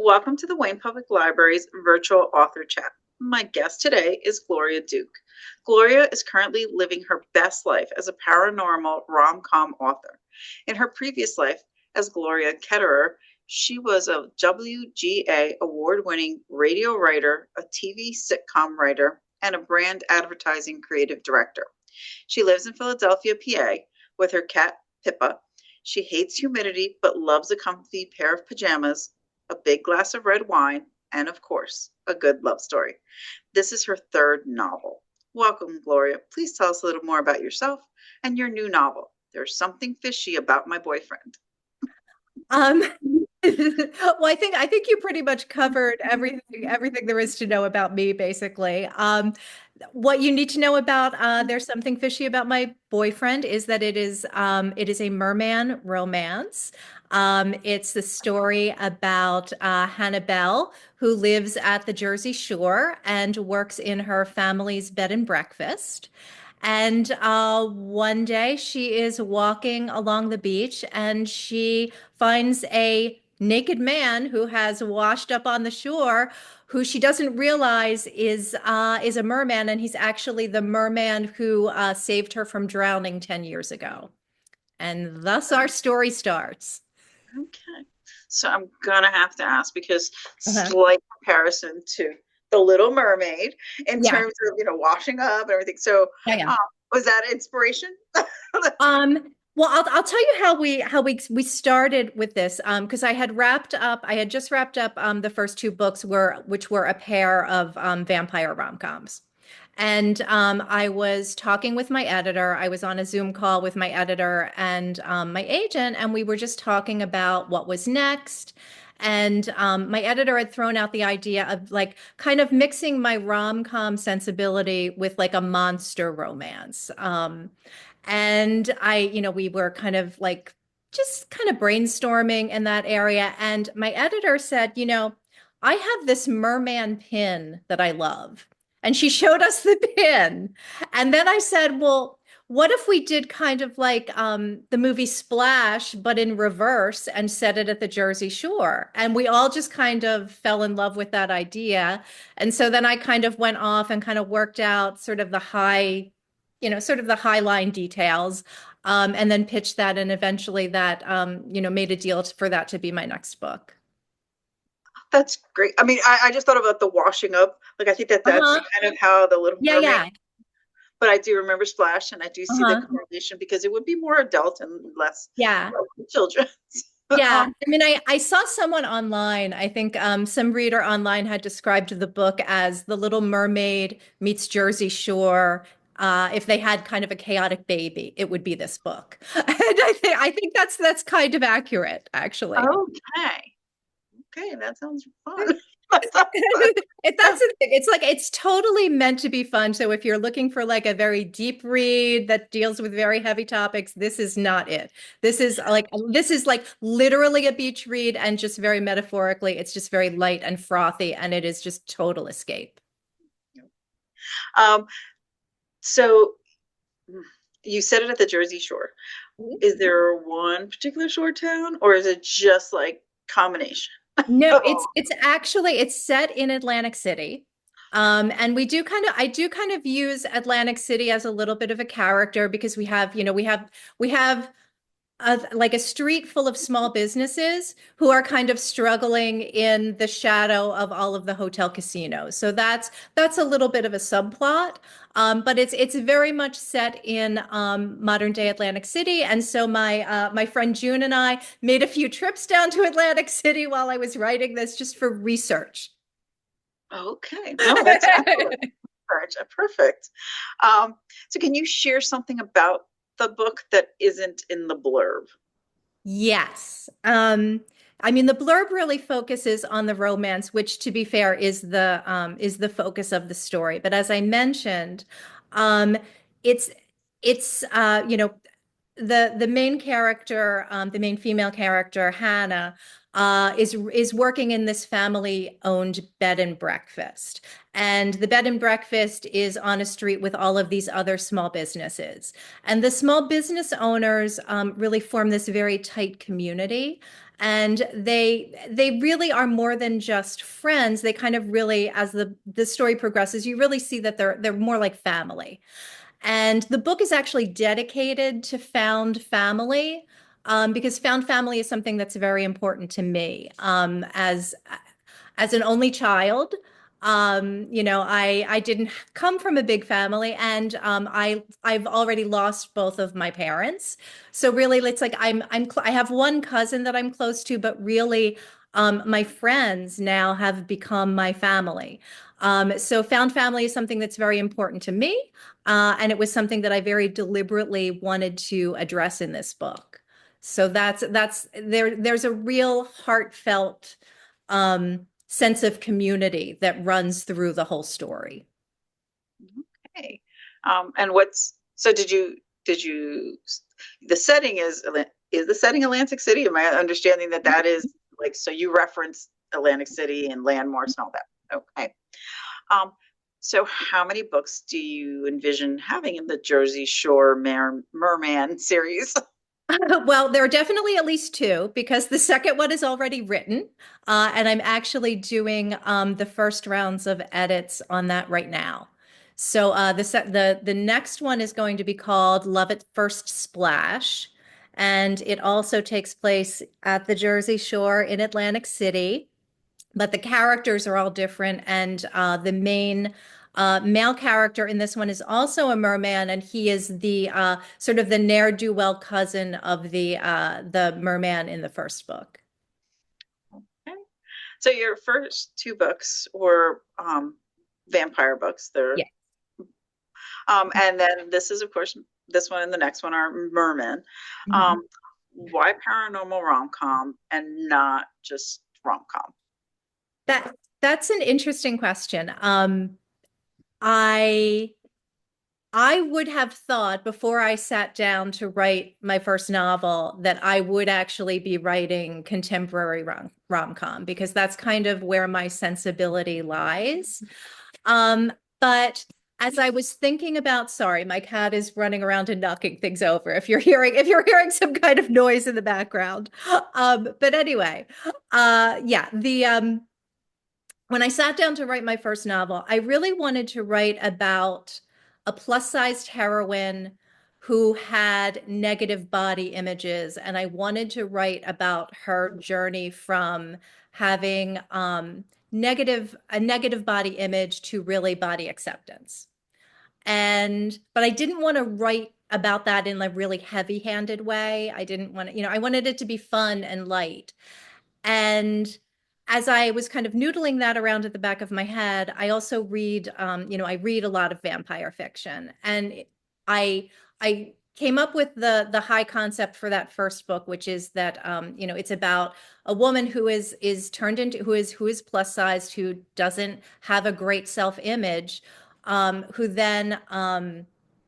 Welcome to the Wayne Public Library's virtual author chat. My guest today is Gloria Duke. Gloria is currently living her best life as a paranormal rom-com author. In her previous life as Gloria Ketterer, she was a WGA award-winning radio writer, a TV sitcom writer, and a brand advertising creative director. She lives in Philadelphia, PA, with her cat Pippa. She hates humidity but loves a comfy pair of pajamas, a big glass of red wine, and of course, a good love story. This is her third novel. Welcome, Gloria. Please tell us a little more about yourself and your new novel. There's something fishy about my boyfriend. Um, well, I think you pretty much covered everything there is to know about me, basically. What you need to know about There's Something Fishy About My Boyfriend is that it is a merman romance. It's the story about Hannah Bell, who lives at the Jersey Shore and works in her family's bed and breakfast. And one day she is walking along the beach and she finds a naked man who has washed up on the shore, who she doesn't realize is a merman, and he's actually the merman who saved her from drowning 10 years ago. And thus our story starts. Okay. So I'm going to have to ask because Uh-huh. slight comparison to The Little Mermaid in Yeah. terms of, washing up and everything. So Yeah, yeah. was that inspiration? Well, I'll tell you how we started with this. Because I had just wrapped up the first two books which were a pair of vampire rom-coms. And I was talking with my editor. I was on a Zoom call with my editor and my agent, and we were just talking about what was next. And my editor had thrown out the idea of like kind of mixing my rom-com sensibility with like a monster romance. And we were kind of like just kind of brainstorming in that area. And my editor said, I have this merman pin that I love. And she showed us the pin. And then I said, well, what if we did kind of like the movie Splash, but in reverse and set it at the Jersey Shore? And we all just kind of fell in love with that idea. And so then I kind of went off and kind of worked out sort of the high line details, and then pitched that. And eventually that, made a deal for that to be my next book. That's great. I mean, I just thought about the washing up. Like, I think that that's Uh-huh. kind of how the Little Yeah, Mermaid, yeah. but I do remember Splash, and I do see the Uh-huh. correlation because it would be more adult and less Yeah. children. Yeah. um, I mean, I saw someone online, I think some reader online had described the book as The Little Mermaid meets Jersey Shore. If they had kind of a chaotic baby, it would be this book. And I think that's kind of accurate, actually. okay, okay, that sounds fun. That sounds That's the thing. It's like it's totally meant to be fun. So if you're looking for like a very deep read that deals with very heavy topics, this is not it. This is like literally a beach read, and just very metaphorically, it's just very light and frothy, and it is just total escape. um, so you said it at the Jersey Shore. Is there one particular shore town, or is it just like combination? No, Oh, it's set in Atlantic City. And I do kind of use Atlantic City as a little bit of a character because we have like a street full of small businesses who are kind of struggling in the shadow of all of the hotel casinos. So that's a little bit of a subplot, but it's very much set in modern day Atlantic City. And so my friend June and I made a few trips down to Atlantic City while I was writing this just for research. okay. No, that's excellent. Perfect. Um, so can you share something about the book that isn't in the blurb? Yes. I mean, the blurb really focuses on the romance, which, to be fair, is the focus of the story. But as I mentioned, um, it's it's the main character, the main female character, Hannah. is working in this family-owned bed and breakfast. And the bed and breakfast is on a street with all of these other small businesses. And the small business owners really form this very tight community. And they really are more than just friends. They kind of really, as the story progresses, you really see that they're more like family. And the book is actually dedicated to found family, because found family is something that's very important to me. As an only child, I didn't come from a big family, and I've already lost both of my parents. So really, it's like I have one cousin that I'm close to, but really, my friends now have become my family. So found family is something that's very important to me, and it was something that I very deliberately wanted to address in this book. So that's there's a real heartfelt sense of community that runs through the whole story. Okay. And what's so did you the setting is the setting Atlantic City? Am I understanding that that is like so you reference Atlantic City and landmarks and all that? Okay. Um, so how many books do you envision having in the Jersey Shore Merman series? Well, there are definitely at least two because the second one is already written, and I'm actually doing the first rounds of edits on that right now. So the next one is going to be called Love at First Splash, and it also takes place at the Jersey Shore in Atlantic City, but the characters are all different, and the main male character in this one is also a merman, and he is the sort of the ne'er-do-well cousin of the merman in the first book. Okay. So your first two books were vampire books. They're Yeah. and then this is of course this one and the next one are mermen. Mhm. Um, why paranormal rom com and not just rom com? That that's an interesting question. I I would have thought before I sat down to write my first novel that I would actually be writing contemporary rom-com because that's kind of where my sensibility lies. Um, but as I was thinking about, sorry, my cat is running around and knocking things over. If you're hearing some kind of noise in the background. But anyway, yeah, the when I sat down to write my first novel, I really wanted to write about a plus-sized heroine who had negative body images, and I wanted to write about her journey from having a negative body image to really body acceptance. But I didn't want to write about that in a really heavy-handed way. I didn't want to, I wanted it to be fun and light. And as I was kind of noodling that around at the back of my head, I also read, I read a lot of vampire fiction, and I I came up with the high concept for that first book, which is that it's about a woman who is turned into who is plus sized, who doesn't have a great self image, who then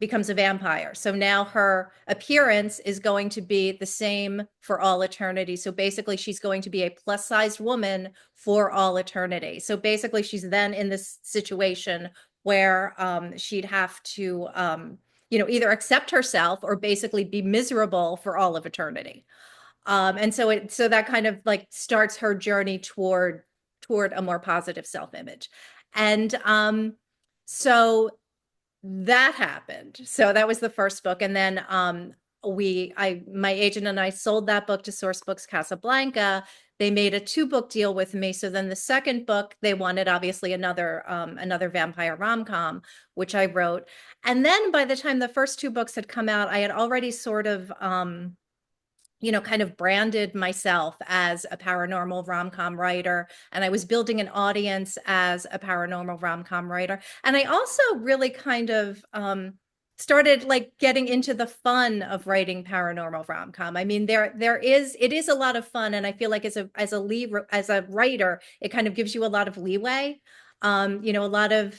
becomes a vampire. So now her appearance is going to be the same for all eternity. So basically, she's going to be a plus sized woman for all eternity. So basically, she's then in this situation where she'd have to, either accept herself or basically be miserable for all of eternity. And so that kind of like starts her journey toward a more positive self image. And so that happened. So that was the first book. And then my agent and I sold that book to Source Books Casablanca. They made a two-book deal with me. So then the second book, they wanted obviously another vampire rom-com, which I wrote. And then by the time the first two books had come out, I had already sort of kind of branded myself as a paranormal rom-com writer, and I was building an audience as a paranormal rom-com writer. And I also really kind of started like getting into the fun of writing paranormal rom-com. I mean, it is a lot of fun, and I feel like as a writer, it kind of gives you a lot of leeway. A lot of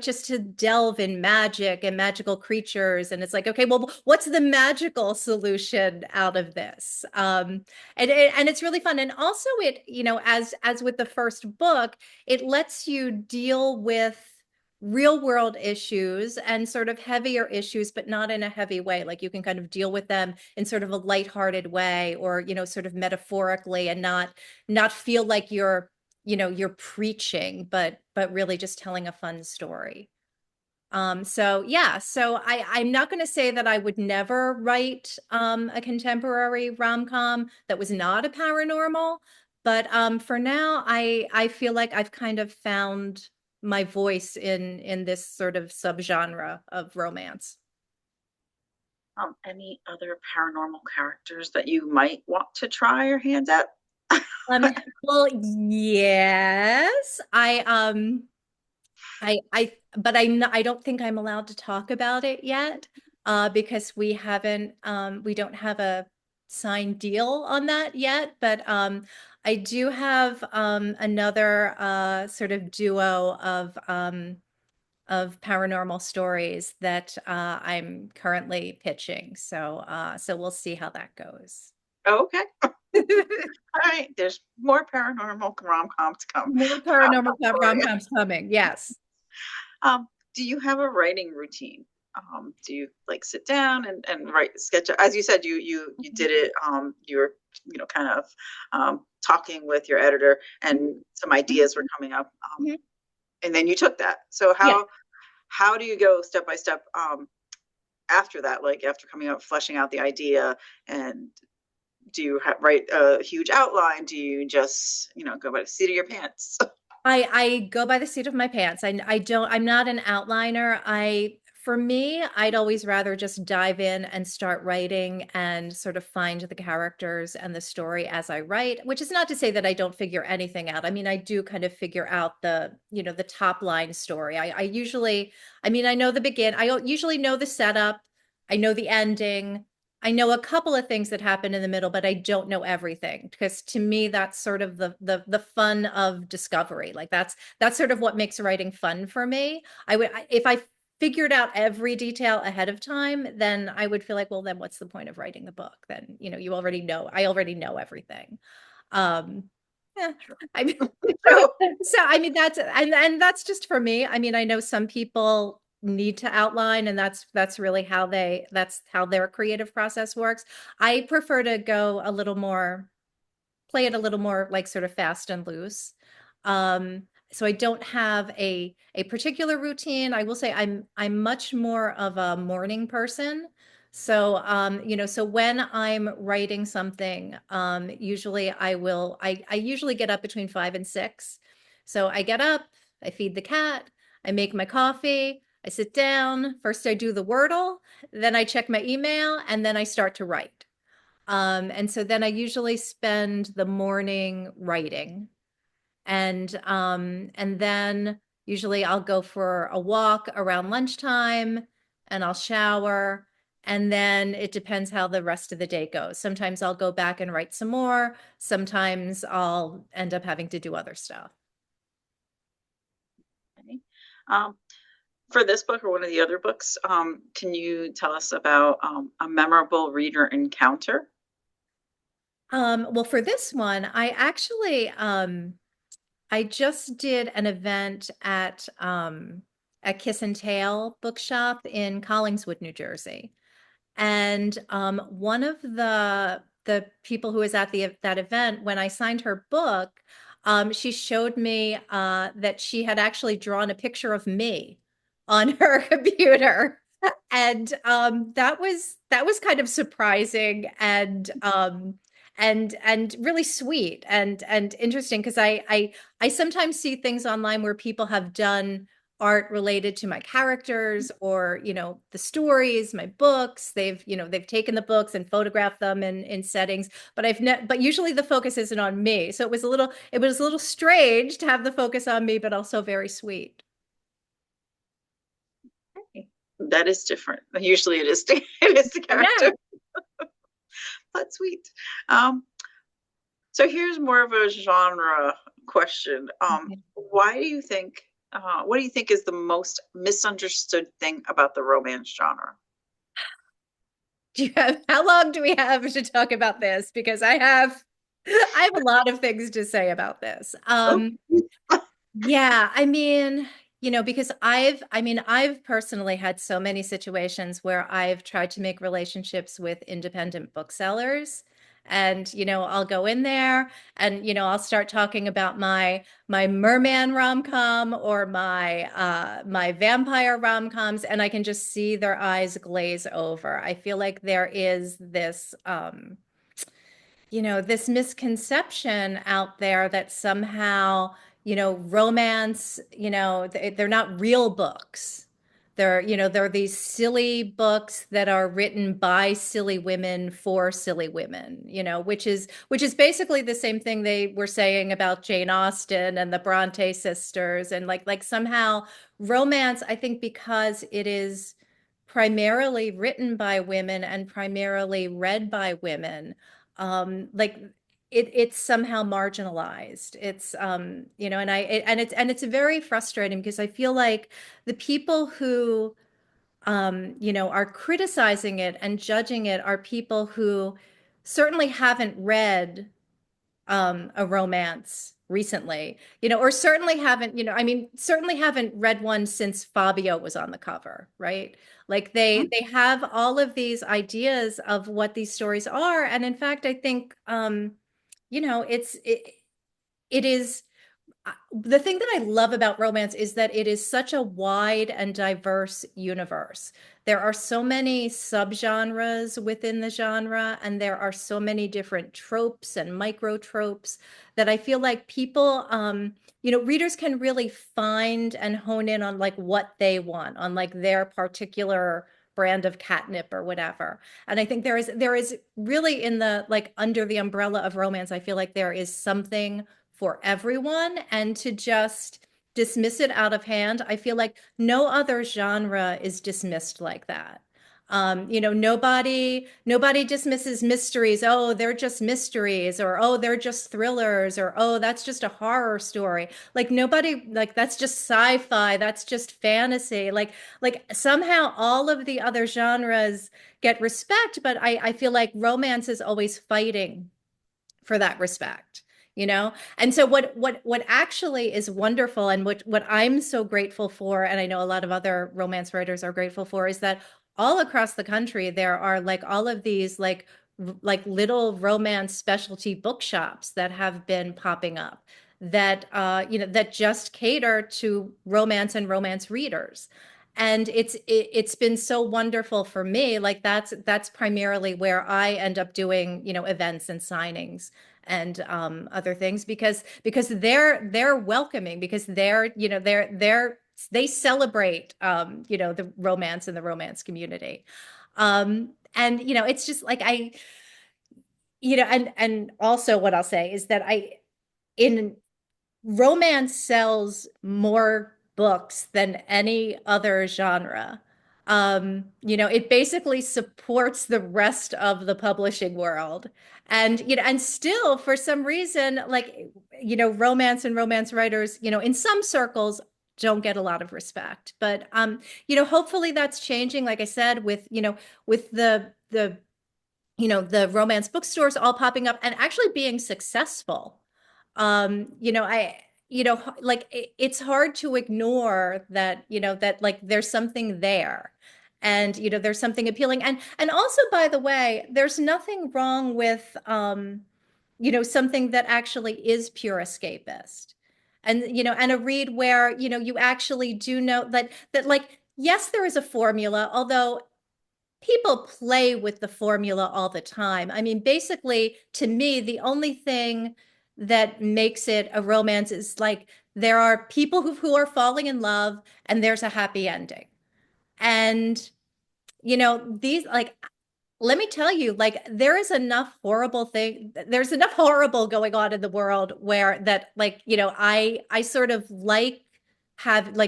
just to delve in magic and magical creatures. And it's like, okay, well, what's the magical solution out of this? And it's really fun. And also as with the first book, it lets you deal with real world issues and sort of heavier issues, but not in a heavy way. Like you can kind of deal with them in sort of a lighthearted way, or, sort of metaphorically, and not feel like you're preaching, but really just telling a fun story. So yeah, so I'm not going to say that I would never write a contemporary rom-com that was not a paranormal, but for now I feel like I've kind of found my voice in this sort of subgenre of romance. Any other paranormal characters that you might want to try your hands at? Um, well, yes, but I don't think I'm allowed to talk about it yet, because we don't have a signed deal on that yet. But I do have another sort of duo of paranormal stories that I'm currently pitching. So we'll see how that goes. Okay. All right. There's more paranormal rom-coms to come. More paranormal Gloria. rom-coms coming. Yes. Do you have a writing routine? Do you like sit down and write sketch? As you said, you did it. You were kind of talking with your editor, and some ideas were coming up, Mhm. and then you took that. So Yeah. how do you go step by step after that? Like after coming up, fleshing out the idea, and do you write a huge outline? Do you just go by the seat of your pants? I go by the seat of my pants. I'm not an outliner. For me, I'd always rather just dive in and start writing and sort of find the characters and the story as I write, which is not to say that I don't figure anything out. I mean, I do kind of figure out the top line story. I know the I usually know the setup. I know the ending. I know a couple of things that happen in the middle, but I don't know everything, because to me that's sort of the fun of discovery. Like that's sort of what makes writing fun for me. If I figured out every detail ahead of time, then I would feel like, well, then what's the point of writing the book? Then, I already know everything. Um, yeah, I mean, True. so I mean and that's just for me. I mean, I know some people need to outline, and that's really that's how their creative process works. I prefer to go a little more, play it a little more like sort of fast and loose. So I don't have a particular routine. I will say I'm much more of a morning person. So so when I'm writing something, usually I usually get up between 5 and 6. So I get up, I feed the cat, I make my coffee, I sit down. First I do the Wordle, then I check my email, and then I start to write. And so then I usually spend the morning writing. And then usually I'll go for a walk around lunchtime, and I'll shower. And then it depends how the rest of the day goes. Sometimes I'll go back and write some more. Sometimes I'll end up having to do other stuff. Okay. Um, for this book or one of the other books, can you tell us about a memorable reader encounter? Well, for this one, I just did an event at Kiss and Tail Bookshop in Collingswood, New Jersey. And one of the people who was at that event, when I signed her book, she showed me that she had actually drawn a picture of me on her computer. And that was kind of surprising, and really sweet and interesting, because I sometimes see things online where people have done art related to my characters, or the stories, my books. They've taken the books and photographed them in settings, but but usually the focus isn't on me. So it was a little strange to have the focus on me, but also very sweet. That is different. Usually it is it is the character. Yeah. That's sweet. Um, so here's more of a genre question. Okay. Why do you think What do you think is the most misunderstood thing about the romance genre? Do you have, how long do we have to talk about this? Because I have a lot of things to say about this. Oh, Yeah, because I've personally had so many situations where I've tried to make relationships with independent booksellers. And, I'll go in there and, I'll start talking about my merman rom-com or my vampire rom-coms, and I can just see their eyes glaze over. I feel like there is this misconception out there that somehow, romance, they're not real books. They're these silly books that are written by silly women for silly women, which is basically the same thing they were saying about Jane Austen and the Bronte sisters. And like somehow romance, I think because it is primarily written by women and primarily read by women, like it's somehow marginalized. It's and it's very frustrating because I feel like the people who are criticizing it and judging it are people who certainly haven't read a romance recently, or certainly haven't, certainly haven't read one since Fabio was on the cover, right? Like they have all of these ideas of what these stories are, and in fact, I think it is the thing that I love about romance is that it is such a wide and diverse universe. There are so many subgenres within the genre, and there are so many different tropes and micro tropes that I feel like people, readers can really find and hone in on like what they want, on like their particular brand of catnip or whatever. And I think there is really in the like under the umbrella of romance, I feel like there is something for everyone, and to just dismiss it out of hand, I feel like no other genre is dismissed like that. Nobody dismisses mysteries. Oh, they're just mysteries, or oh, they're just thrillers, or oh, that's just a horror story. Like nobody, like that's just sci-fi, that's just fantasy. Like somehow all of the other genres get respect, but I feel like romance is always fighting for that respect, and so what actually is wonderful, and what I'm so grateful for, and I know a lot of other romance writers are grateful for, is that all across the country there are like all of these like little romance specialty bookshops that have been popping up that that just cater to romance and romance readers. And it's been so wonderful for me. Like that's primarily where I end up doing, events and signings and other things, because they're welcoming, because they celebrate the romance and the romance community. And it's just like and also what I'll say is that I in romance sells more books than any other genre. It basically supports the rest of the publishing world. And, and still for some reason, like, romance and romance writers, in some circles don't get a lot of respect. But, hopefully that's changing, like I said, with the romance bookstores all popping up and actually being successful. I like it's hard to ignore that, that like there's something there, and there's something appealing. And also, by the way, there's nothing wrong with something that actually is pure escapist. And and a read where you actually do know that like yes, there is a formula, although people play with the formula all the time. I mean, basically, to me, the only thing that makes it a romance is like there are people who are falling in love and there's a happy ending. And, these like, let me tell you, like, there's enough horrible going on in the world where that, like, I sort of like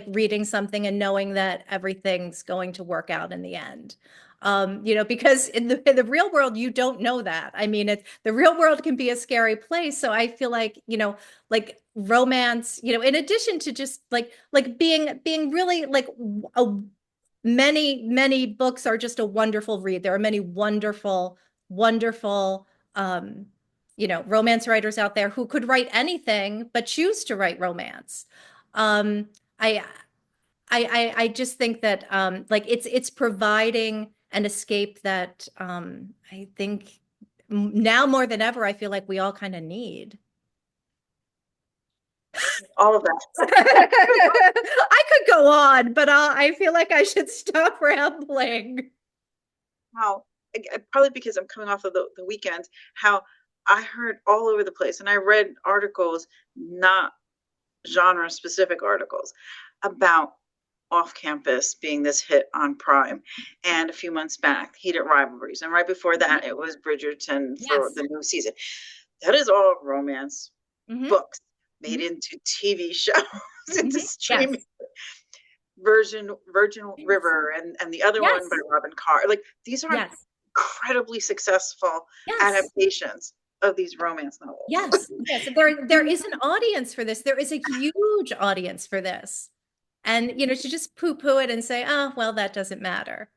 reading something and knowing that everything's going to work out in the end. Because in the real world, you don't know that. I mean, the real world can be a scary place. So I feel like, like romance, in addition to just like being really like a many books are just a wonderful read. There are many wonderful romance writers out there who could write anything but choose to write romance. Um, I I just think that like it's providing an escape that I think now more than ever I feel like we all kind of need. All of that. I could go on, but I feel like I should stop rambling. How probably because I'm coming off of the weekend, how I heard all over the place, and I read articles, not genre specific articles, about off campus being this hit on Prime, and a few months back, Heated Rivalries, and right before that, it was Bridgerton for Yes. the new season. That is all romance Hmm. books made Hmm. into TV shows, into Hmm. Yes. streaming. Virgin Yes. River, and the other one by Yes. Robin Carr. Like these are Yes. incredibly successful Yes. adaptations of these romance novels. Yes. Yes. There is an audience for this. There is a huge audience for this. And to just poo-poo it and say, oh, well, that doesn't matter.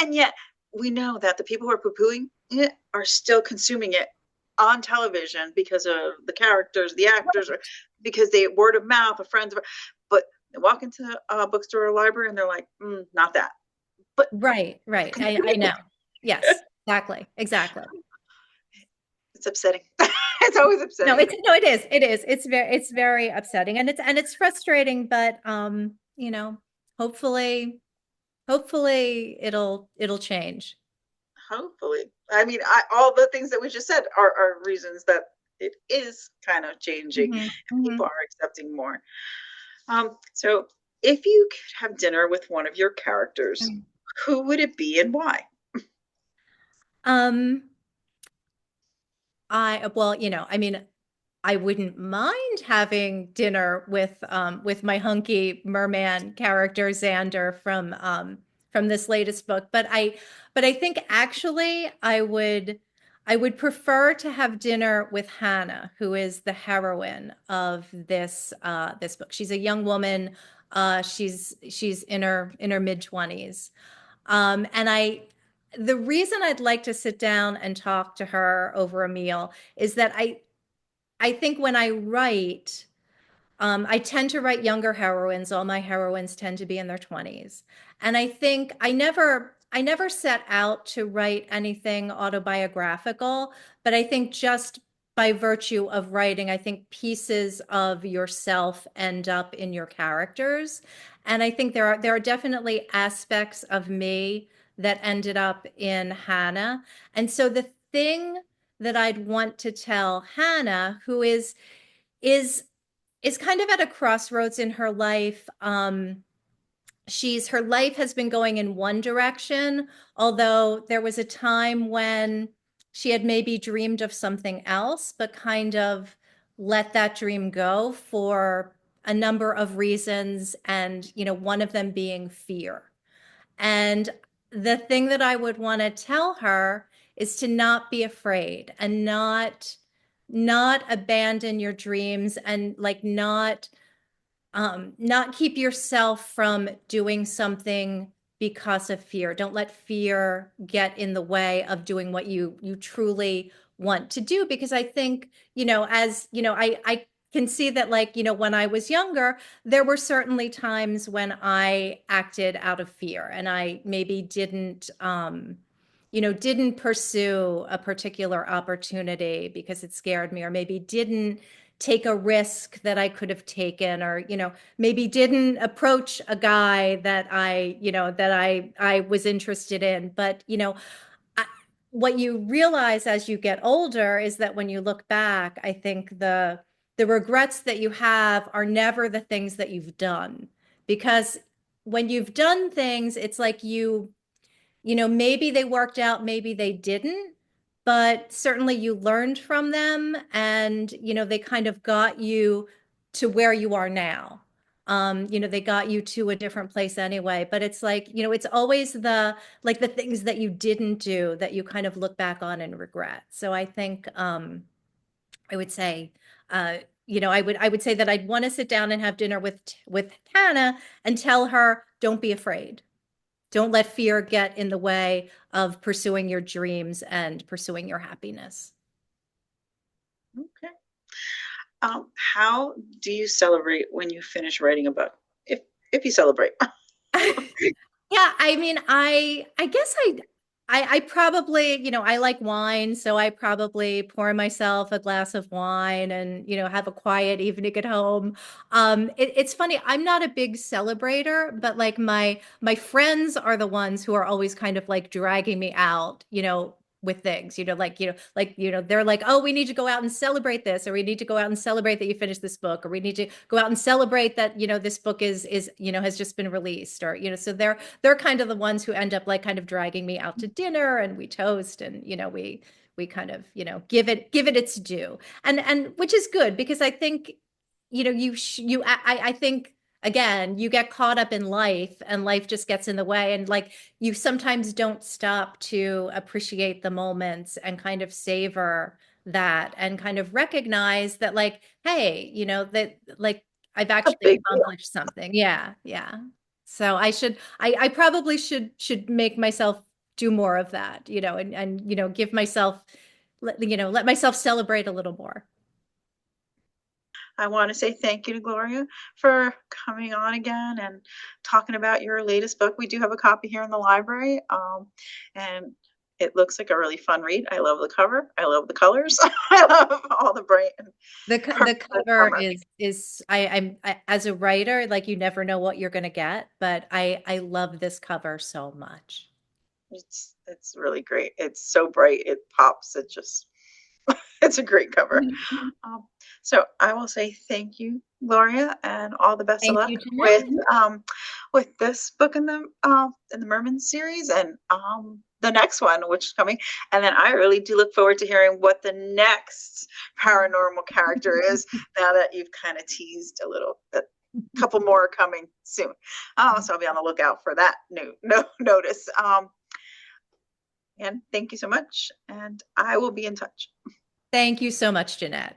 And yet we know that the people who are poo-pooing it are still consuming it on television because of the characters, the actors, or because they word of mouth, of friends. But they walk into a bookstore or a library and they're like, not that. But Right, right. I know. Yes, exactly, exactly. it's upsetting. It's always No, upsetting. it is. It is. It's very upsetting and it's frustrating, but hopefully hopefully it'll change. Hopefully. I mean, all the things that we just said are reasons that it is kind of changing Hmm. and Hmm. people are accepting more. So, if you could have dinner with one of your characters, who would it be and why? Um, well, I mean, I wouldn't mind having dinner with my hunky merman character Xander from this latest book, but I think actually I would prefer to have dinner with Hannah, who is the heroine of this book. She's a young woman. She's in her mid-20s. And the reason I'd like to sit down and talk to her over a meal is that I think when I write, I tend to write younger heroines. All my heroines tend to be in their 20s. And I think I never set out to write anything autobiographical, but I think just by virtue of writing, I think pieces of yourself end up in your characters. And I think there are definitely aspects of me that ended up in Hannah. And so the thing that I'd want to tell Hannah, who is is kind of at a crossroads in her life. Her life has been going in one direction, although there was a time when she had maybe dreamed of something else, but kind of let that dream go for a number of reasons, and one of them being fear. And the thing that I would want to tell her is to not be afraid and not abandon your dreams and like not keep yourself from doing something because of fear. Don't let fear get in the way of doing what you truly want to do. Because I think, as I can see that, like, when I was younger, there were certainly times when I acted out of fear and I maybe didn't pursue a particular opportunity because it scared me, or maybe didn't take a risk that I could have taken, or maybe didn't approach a guy that I was interested in. But I, what you realize as you get older is that when you look back, I think the regrets that you have are never the things that you've done, because when you've done things, it's like maybe they worked out, maybe they didn't, but certainly you learned from them and, they kind of got you to where you are now. They got you to a different place anyway, but it's like, it's always the things that you didn't do that you kind of look back on and regret. So I think, I would say, I would say that I'd want to sit down and have dinner with Hannah and tell her, don't be afraid. Don't let fear get in the way of pursuing your dreams and pursuing your happiness. Okay. How do you celebrate when you finish writing a book? If you celebrate. Yeah, I mean, I guess I probably, I like wine, so I probably pour myself a glass of wine and, have a quiet evening at home. It's funny, I'm not a big celebrator, but like my friends are the ones who are always kind of like dragging me out, with things, they're like, oh, we need to go out and celebrate this, or we need to go out and celebrate that you finished this book, or we need to go out and celebrate that, this book is, has just been released, or, so they're kind of the ones who end up like kind of dragging me out to dinner, and we toast, and, we kind of, give it its due. And which is good, because I think, I think, again, you get caught up in life, and life just gets in the way, and like you sometimes don't stop to appreciate the moments and kind of savor that, and kind of recognize that, like, hey, that like I've A actually big deal. accomplished something. Yeah, yeah. So I probably should make myself do more of that, and give myself, let myself celebrate a little more. I want to say thank you to Gloria for coming on again and talking about your latest book. We do have a copy here in the library, and it looks like a really fun read. I love the cover. I love the colors. I love all the bright and The purple cover summer. as a writer, like, you never know what you're gonna get, but I love this cover so much. It's really great. It's so bright. It pops. It just it's a great cover. Um, so I will say thank you, Gloria, and all the best of Thank luck you, Janette. with this book in the Merman series, and the next one, which is coming. And then I really do look forward to hearing what the next paranormal character is. Now that you've kind of teased a little bit. A couple more are coming soon. So I'll be on the lookout for that new no notice. And thank you so much, and I will be in touch. Thank you so much, Janette.